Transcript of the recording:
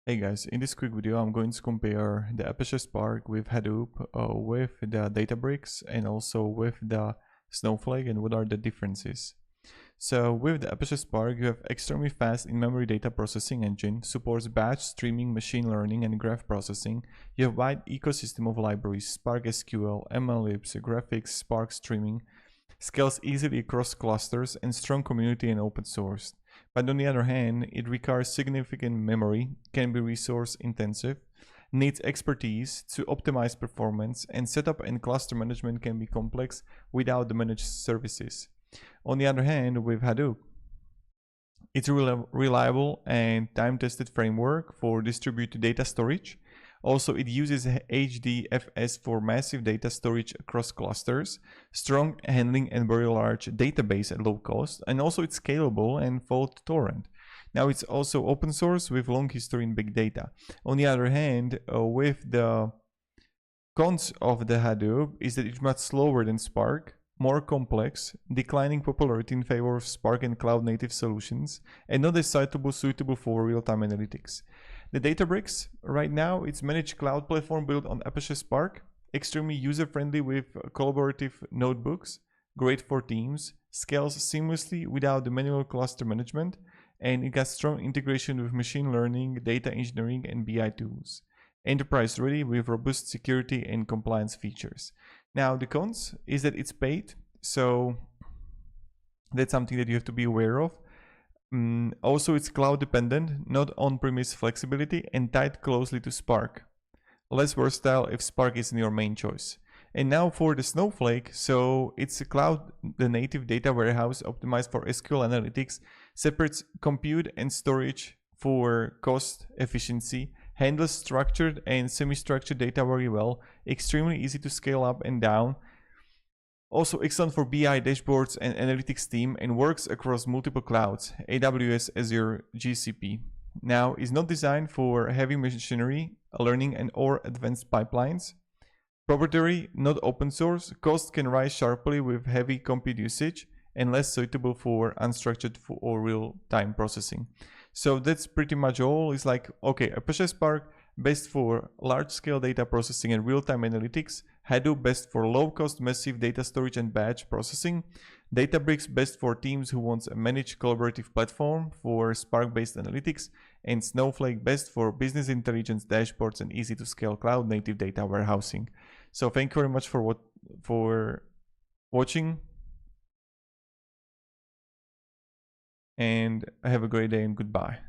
Hey guys, in this quick video I'm going to compare the Apache Spark with Hadoop, with the Databricks and also with the Snowflake, and what are the differences. So with the Apache Spark you have extremely fast in-memory data processing engine, supports batch, streaming, machine learning and graph processing. You have wide ecosystem of libraries, Spark SQL, MLlibs, graphics, Spark streaming, scales easily across clusters, and strong community and open source. But on the other hand, it requires significant memory, can be resource intensive, needs expertise to optimize performance, and setup and cluster management can be complex without the managed services. On the other hand, with Hadoop, it's a reliable and time-tested framework for distributed data storage. Also, it uses HDFS for massive data storage across clusters, strong handling and very large database at low cost, and also it's scalable and fault tolerant. Now it's also open source with long history in big data. On the other hand, with the cons of the Hadoop is that it's much slower than Spark, more complex, declining popularity in favor of Spark and cloud-native solutions, and not as suitable for real-time analytics. The Databricks, right now, it's managed cloud platform built on Apache Spark, extremely user-friendly with collaborative notebooks, great for teams, scales seamlessly without the manual cluster management, and it has strong integration with machine learning, data engineering, and BI tools. Enterprise-ready with robust security and compliance features. Now, the cons is that it's paid, so that's something that you have to be aware of. Also, it's cloud dependent, not on-premise flexibility, and tied closely to Spark. Less versatile if Spark isn't your main choice. And now for the Snowflake, so it's a cloud, the native data warehouse optimized for SQL analytics, separates compute and storage for cost efficiency, handles structured and semi-structured data very well, extremely easy to scale up and down. Also excellent for BI dashboards and analytics team, and works across multiple clouds, AWS, Azure, GCP. Now, is not designed for heavy machinery, learning and or advanced pipelines. Proprietary, not open source, cost can rise sharply with heavy compute usage, and less suitable for unstructured or real-time processing. So that's pretty much all. It's like, okay, Apache Spark, best for large-scale data processing and real-time analytics. Hadoop, best for low-cost, massive data storage and batch processing. Databricks, best for teams who want a managed collaborative platform for Spark-based analytics. And Snowflake, best for business intelligence dashboards and easy-to-scale cloud-native data warehousing. So thank you very much for watching. And have a great day and goodbye.